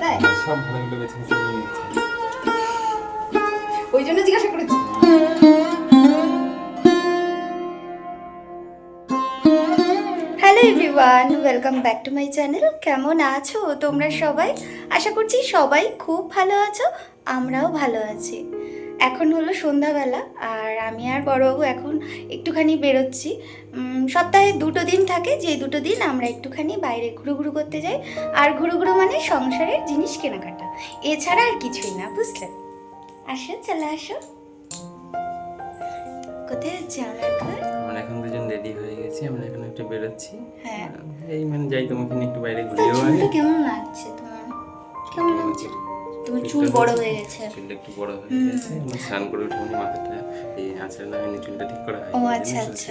তাই সব ভালোগুলো বেছে বেছে নিয়ে নিচ্ছে। ওই জন্য জিজ্ঞাসা করেছি। Hello everyone, welcome back to my channel. কেমন আছো তোমরা সবাই? আশা করছি সবাই খুব ভালো আছো, আমরাও ভালো আছি। এখন হলো সন্ধ্যাবেলা আর আমি আর বড়বাবু এখন একটুখানি বেরোচ্ছি। সপ্তাহে 2 দিন থাকে, যে 2 দিন আমরা একটুখানি বাইরে ঘুরু করতে যাই। আর ঘুরু মানে সংসারের জিনিস কেনাকাটা, এছাড়া আর কিছুই না, বুঝলে? আসো, চলে আসো। কোথায় যাচ্ছি আমরা এখন? আমরা এখন দুজন রেডি হয়ে গেছি, আমরা এখন একটু বেরোচ্ছি। হ্যাঁ, এই মানে যাই তোমাকে নিয়ে একটু বাইরে তা ঘুরেও আনি। চুলটা কেমন লাগছে তোমার? কেমন লাগছে? তোমার চুল বড় হয়ে গেছে। চুলটা একটু বড় হয়ে গেছে, আমরা স্নান করে উঠে মানে মাথাটা এই আঁচড়া লাগানো চুলটা ঠিক করা হয়। ও আচ্ছা আচ্ছা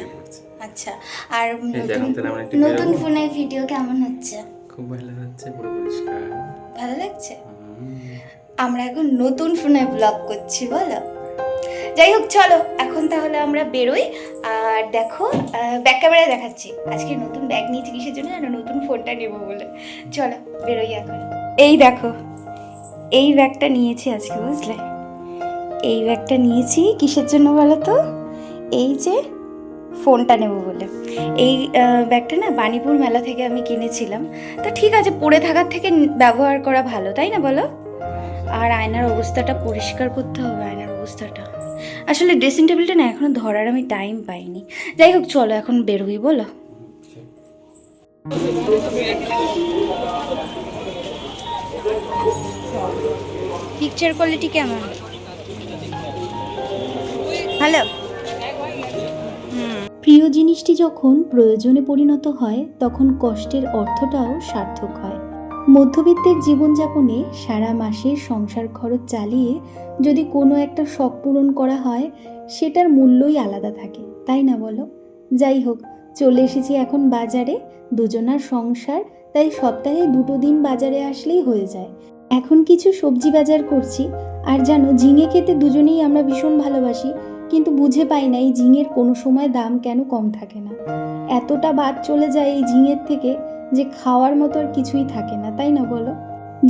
আচ্ছা। আর এই যে এখন তাহলে আমরা একটু নতুন বেরোবো। ফোনের ভিডিও কেমন হচ্ছে? খুব ভালো হচ্ছে, পুরো পরিষ্কার। ভালো লাগছে? আমরা এখন নতুন ফোনে ব্লগ করছি, বলো? যাই হোক, চলো এখন তাহলে আমরা বেরোই। আর দেখো, ব্যাক ক্যামেরায় দেখাচ্ছি আজকে নতুন ব্যাগ নিয়েছি কিসের জন্য, আর নতুন ফোনটা নেবো বলে। চলো বেরোই এখন। এই দেখো, এই ব্যাগটা নিয়েছি আজকে, বুঝলে? এই ব্যাগটা নিয়েছি কিসের জন্য বলো তো? এই যে ফোনটা নেব বলে। এই ব্যাগটা না বাণীপুর মেলা থেকে আমি কিনেছিলাম। তো ঠিক আছে, পড়ে থাকার থেকে ব্যবহার করা ভালো, তাই না বলো? আর আয়নার অবস্থাটা পরিষ্কার করতে হবে, আয়নার অবস্থাটা। আসলে ড্রেসিং টেবিলটা না এখনো ধরার আমি টাইম পাইনি। যাই হোক, চলো এখন বেরোই, বলো? পিকচার কোয়ালিটি কেমন? হ্যালো। প্রিয় জিনিসটি যখন প্রয়োজনে পরিণত হয় তখন কষ্টের অর্থটাও সার্থক হয়। মধ্যবিত্তের জীবনযাপনে সারা মাসের সংসার খরচ চালিয়ে যদি কোনো একটা শখ পূরণ করা হয়, সেটার মূল্যই আলাদা থাকে, তাই না বলো? যাই হোক, চলে এসেছি এখন বাজারে। দুজনার সংসার, তাই সপ্তাহে 2 দিন বাজারে আসলেই হয়ে যায়। এখন কিছু সবজি বাজার করছি। আর জানো, ঝিঙে খেতে দুজনেই আমরা ভীষণ ভালোবাসি, কিন্তু বুঝে পাই না এই ঝিঙের কোনো সময় দাম কেন কম থাকে না। এতটা বাদ চলে যায় এই ঝিঙের থেকে যে খাওয়ার মতো আর কিছুই থাকে না, তাই না বলো?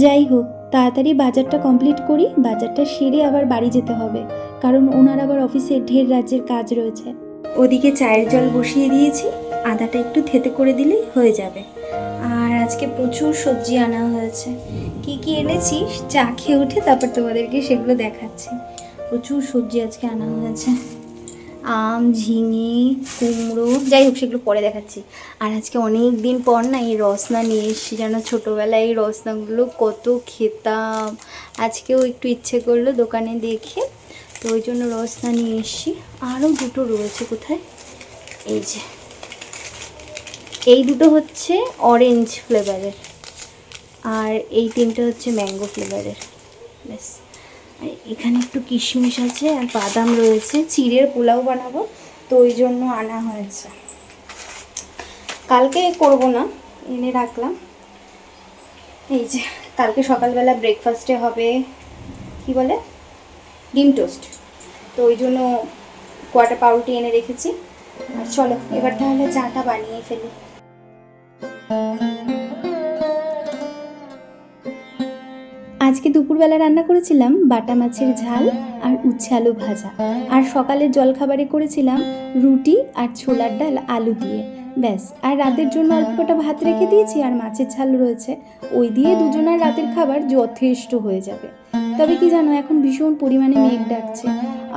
যাই হোক, তাড়াতাড়ি বাজারটা কমপ্লিট করি, বাজারটা সেরে আবার বাড়ি যেতে হবে, কারণ ওনার আবার অফিসে ঢের রাজ্যের কাজ রয়েছে। ওদিকে চায়ের জল বসিয়ে দিয়েছি, আদাটা একটু থেতে করে দিলেই হয়ে যাবে। আর আজকে প্রচুর সবজি আনা হয়েছে। কি কি এনেছি চা খেয়ে উঠে তারপর তোমাদেরকে সেগুলো দেখাচ্ছি। প্রচুর সবজি আজকে আনা হয়েছে, আম, ঝিঙে, কুমড়ো, যাই হোক সেগুলো পরে দেখাচ্ছি। আর আজকে অনেক দিন পর না এই রসনা নিয়ে এসেছি, যেন ছোটোবেলায় এই রসনাগুলো কত খেতাম। আজকেও একটু ইচ্ছে করলো দোকানে দেখে, তো ওই জন্য রসনা নিয়ে এসেছি। আরও 2টো রয়েছে, কোথায়? এই যে, এই 2টো হচ্ছে অরেঞ্জ ফ্লেভারের, আর এই 3টে হচ্ছে ম্যাঙ্গো ফ্লেভারের। ব্যাস। আর এখানে একটু কিশমিশ আছে আর বাদাম রয়েছে, চিড়ের পোলাও বানাবো, তো ওই জন্য আনা হয়েছে। কালকে করব না, এনে রাখলাম। এই যে, কালকে সকালবেলা ব্রেকফাস্টে হবে কি বলে, ডিম টোস্ট, তো ওই জন্য কোয়াটা পাউরুটি এনে রেখেছি। আর চলো এবার তাহলে চাটা বানিয়ে ফেলি। আজকে দুপুরবেলা রান্না করেছিলাম বাটা মাছের ঝাল আর উচ্ছে আলু ভাজা, আর সকালের জলখাবারে করেছিলাম রুটি আর ছোলার ডাল আলু দিয়ে। ব্যাস। আর রাতের জন্য অল্প কটা ভাত রেখে দিয়েছি, আর মাছের ঝাল রয়েছে, ওই দিয়ে দুজনের রাতের খাবার যথেষ্ট হয়ে যাবে। তবে কি জানো, এখন ভীষণ পরিমাণে মেঘ ডাকছে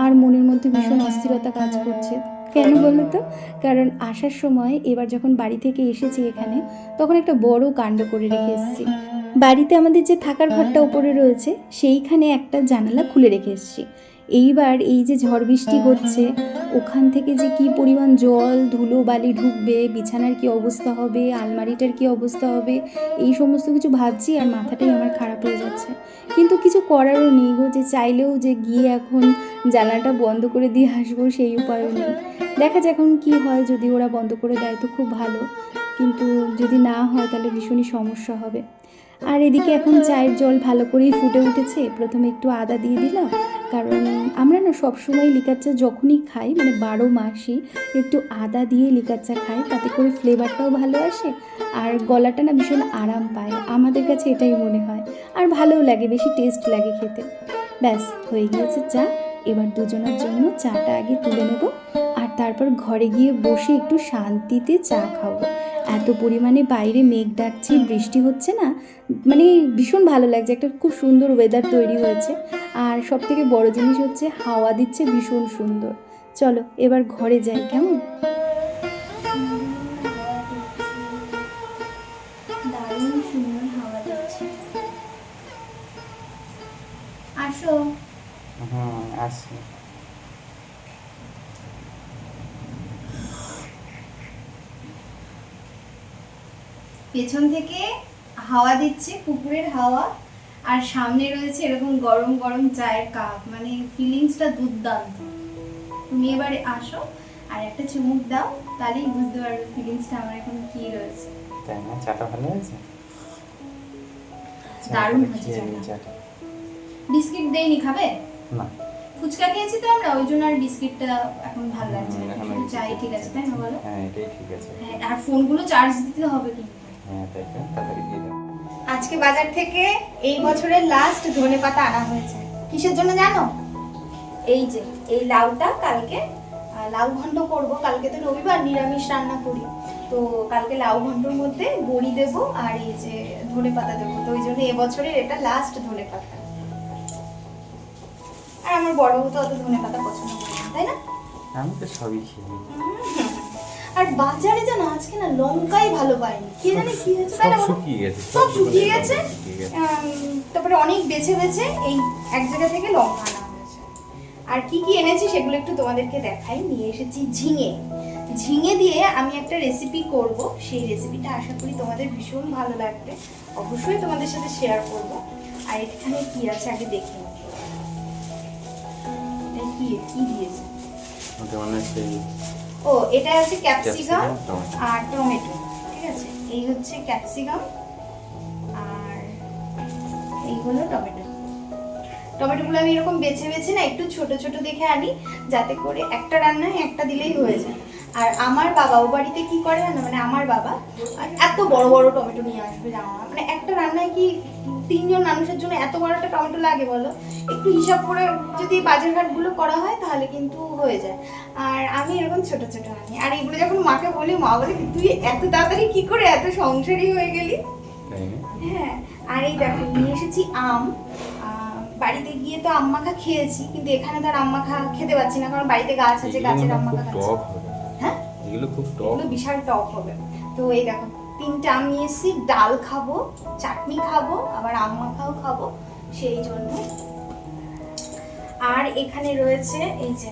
আর মনের মধ্যে ভীষণ অস্থিরতা কাজ করছে। কেন বলো তো? কারণ আসার সময় এবার যখন বাড়ি থেকে এসেছি এখানে, তখন একটা বড় কাণ্ড করে রেখে এসেছি। বাড়িতে আমাদের যে থাকার ঘরটা উপরে রয়েছে, সেইখানে একটা জানালা খুলে রেখে এসেছি। এইবার এই যে ঝড় বৃষ্টি হচ্ছে, ওখান থেকে যে কি পরিমাণ জল ধুলো বালি ঢুকবে, বিছানার কি অবস্থা হবে, আলমারিটার কি অবস্থা হবে, এই সমস্ত কিছু ভাবছি আর মাথাটাই আমার খারাপ হয়ে যাচ্ছে। কিন্তু কিছু করারও নেই গো, যে চাইলেও যে গিয়ে এখন জানালাটা বন্ধ করে দিয়ে আসবো সেই উপায়ও নেই। দেখা যাক এখন কী হয়, যদি ওরা বন্ধ করে দেয় তো খুব ভালো, কিন্তু যদি না হয় তাহলে ভীষণই সমস্যা হবে। আর এদিকে এখন চায়ের জল ভালো করেই ফুটে উঠেছে। প্রথমে একটু আদা দিয়ে দিলাম, কারণ আমরা না সবসময় লিকার চা যখনই খাই, মানে 12 মাসই একটু আদা দিয়ে লিকার চা খাই, তাতে করে ফ্লেভারটাও ভালো আসে আর গলাটা না ভীষণ আরাম পায়। আমাদের কাছে এটাই মনে হয়, আর ভালোও লাগে, বেশি টেস্ট লাগে খেতে। ব্যাস হয়ে গিয়েছে চা। এবার দুজনের জন্য চাটা আগে তুলে নেব, আর তারপর ঘরে গিয়ে বসে একটু শান্তিতে চা খাবো। এত পরিমাণে বাইরে মেঘ ডাকছে, বৃষ্টি হচ্ছে না, মানে ভীষণ ভালো লাগছে, একটা খুব সুন্দর ওয়েদার তৈরি হয়েছে। আর সব থেকে বড় জিনিস হচ্ছে হাওয়া দিচ্ছে ভীষণ সুন্দর। চলো এবার ঘরে যাই, কেমন? দারুণ সুন্দর হাওয়া দিচ্ছে। আসো। আসি। পেছন থেকে হাওয়া দিচ্ছে, পুকুরের হাওয়া, আর সামনে রয়েছে এরকম গরম গরম চায়ের কাপ, মানে ফিলিংসটা দুর্দান্ত। তুমি এবারে আসো আর একটা চুমুক দাও, তাহলেই বুঝতে পারবে ফিলিংসটা আমার এখন কি রয়েছে। তাই না? চাটা ভালো আছে? দারুণ হয়েছে চাটা। বিস্কিট দেইনি, খাবে? না। ফুচকা খেয়েছি তো আমরা, ওই জন্য আর বিস্কিটটা এখন ভালো লাগছে না, শুধু চাই ঠিক আছে, তাই না বলো? হ্যাঁ, এটাই ঠিক আছে। হ্যাঁ, আর ফোনগুলো চার্জ দিতে হবে কিন্তু। হ্যাঁ, তাই তো, তাড়াতাড়ি দিয়ে দাও। আজকে বাজার থেকে এই বছরের লাস্ট ধনেপাতা আনা হয়েছে। কিসের জন্য জানো? এই যে এই লাউটা, কালকে লাউ ঘন্ট করব। কালকে তো রবিবার, নিরামিষ রান্না করি, তো কালকে লাউ ঘন্টর মধ্যে বড়ি দেবো আর এই যে ধনেপাতা দেবো। তো ওই জন্য এবছরের এটা লাস্ট ধনেপাতা। আর আমার বড়বাবু তো অত ধনেপাতা পছন্দ করে না, তাই না? আমি তো সবই খেয়ে। আর বাজারে জানো আজকে না লঙ্কাই ভালো পাইনি, কে জানে কি হয়েছে, তাই না বলো? সব শুকিয়ে গেছে। তারপরে অনেক বেছে বেছে এই এক জায়গা থেকে লঙ্কা আনা হয়েছে। আর কি কি এনেছি সেগুলো একটু তোমাদেরকে দেখাই। নিয়ে এসেছি ঝিঙে। ঝিঙে দিয়ে আমি একটা রেসিপি করব, সেই রেসিপিটা আশা করি তোমাদের ভীষণ ভালো লাগবে, অবশ্যই তোমাদের সাথে শেয়ার করব। আর এখানে কি আছে আগে দেখে নিই। কি কি দিয়েছে? ওটা মানে সেই ও, এটা আছে ক্যাপসিকাম ক্যাপসিকাম, আর টমেটো, ঠিক আছে? এই হচ্ছে ক্যাপসিকাম আর এই হলো টমেটো। টমেটোগুলো আমি এরকম বেছে বেছে না একটু ছোট ছোট দেখে আনি, যাতে করে একটা রান্নায় একটা দিলেই হয়ে যায়। আর আমার বাবা ও বাড়িতে কি করে না, মানে আমার বাবা এত বড় বড় টমেটো নিয়ে আসবে, জানো না, মানে একটা রান্নায় কি 3 জন মানুষের জন্য এত বড় একটা টমেটো লাগে বলো? একটু হিসাব করে যদি বাজারঘাটগুলো করা হয় তাহলে কিন্তু হয়ে যায়। আর আমি এরকম ছোট ছোট আনি। আর এগুলো যখন মাকে বলি, মা বলে তুই এত তাড়াতাড়ি কি করে এত সংসারী হয়ে গেলি। হ্যাঁ, আর এই দেখো নিয়ে এসেছি আম। বাড়িতে গিয়ে তো আম মাখা খেয়েছি, কিন্তু এখানে তো আর আম মাখা খেতে পাচ্ছি না, কারণ বাড়িতে গাছ আছে, গাছের আম মাখা খাচ্ছি। হ্যাঁ, এগুলো খুব টক, এগুলো বিশাল টক হবে। তো এই দেখো 3টে আম নিয়ে এসেছি, ডাল খাবো, চাটনি খাবো, আবার আম মাখাও খাবো, সেই জন্য। আর এখানে রয়েছে এই যে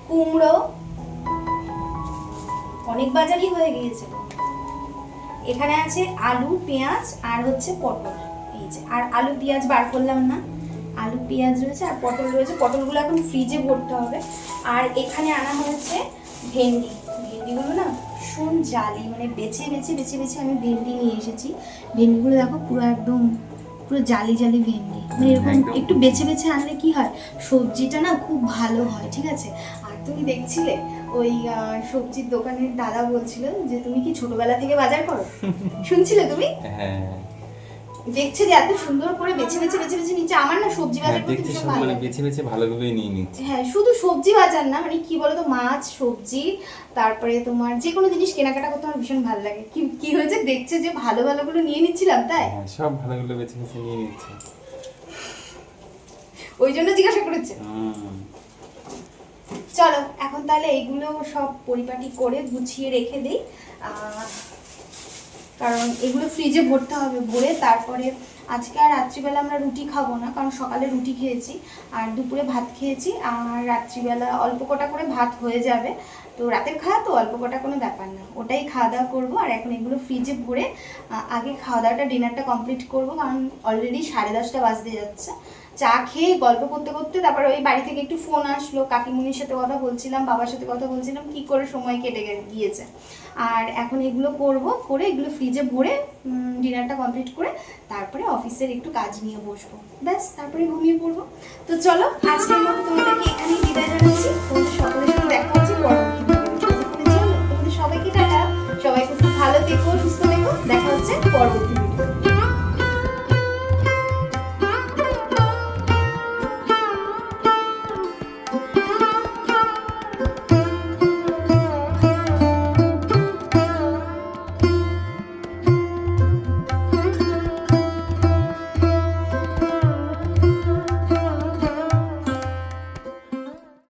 কুমড়ো, অনেক বাজারই হয়ে গিয়েছে। এখানে আছে আলু, পেঁয়াজ আর হচ্ছে পটল। এই যে, আর আলু পেঁয়াজ বার করলাম না, আলু পেঁয়াজ রয়েছে আর পটল রয়েছে। পটলগুলো এখন ফ্রিজে ভরতে হবে। আর এখানে আনা হয়েছে ভেন্ডি। ভেন্ডিগুলো না ভীষণ জালি, মানে বেছে বেছে বেছে বেছে আমি ভেন্ডি নিয়ে এসেছি। ভেন্ডিগুলো দেখো পুরো একদম পুরো জালি জালি ভেন্ডি, মানে এরকম একটু বেছে বেছে আনলে কি হয়, সবজিটা না খুব ভালো হয়, ঠিক আছে? আর তুমি দেখছিলে ওই সবজির দোকানের দাদা বলছিল যে তুমি কি ছোটবেলা থেকে বাজার করো? শুনছিলে তুমি? হ্যাঁ, দেখছে যে এত সুন্দর করে বেছে বেছে বেছে বেছে নিচ্ছে। আমার না সবজি বাজার করতে দেখতে ভীষণ সব ভালো মানে লাগে। বেছে বেছে ভালোভাবেই নিয়ে নিচ্ছে। হ্যাঁ, শুধু সবজি বাজার না, মানে কি বলতো, মাছ, সবজি, তারপরে তোমার যে কোনো জিনিস কেনাকাটা করতে আমার ভীষণ ভালো লাগে। কি কি হয়েছে, দেখছে যে ভালো ভালোগুলো নিয়ে নিচ্ছিলাম, তাই হ্যাঁ, সব ভালোগুলো বেছে বেছে নিয়ে নিচ্ছে, ওই জন্য জিজ্ঞাসা করেছে। চলো এখন তাহলে এইগুলো সব পরিপাটি করে গুছিয়ে রেখে দিই, কারণ এগুলো ফ্রিজে ভরতে হবে। ভরে তারপরে আজকে আর রাত্রিবেলা আমরা রুটি খাবো না, কারণ সকালে রুটি খেয়েছি আর দুপুরে ভাত খেয়েছি, আর রাত্রিবেলা অল্প কটা করে ভাত হয়ে যাবে। তো রাতের খাওয়া তো অল্প কটা কোনো ব্যাপার না, ওটাই খাওয়া দাওয়া করবো। আর এখন এগুলো ফ্রিজে ভরে আগে খাওয়া দাওয়াটা ডিনারটা কমপ্লিট করবো, কারণ অলরেডি 10:30 বাজতে যাচ্ছে। চা খেয়ে গল্প করতে করতে তারপর ওই বাড়ি থেকে একটু ফোন আসলো, কাকিমুনির সাথে কথা বলছিলাম, বাবার সাথে কথা বলছিলাম, কি করে সময় কেটে গিয়েছে। আর এখন এগুলো করব, করে এগুলো ফ্রিজে ভরে ডিনারটা কমপ্লিট করে তারপরে অফিসের একটু কাজ নিয়ে বসবো, ব্যাস তারপরে ঘুমিয়ে পড়বো। তো চলো আজকের মতো তোমাদেরকে এখানেই বিদায় জানাচ্ছি, তোমাদের সকলের সাথে দেখা হচ্ছে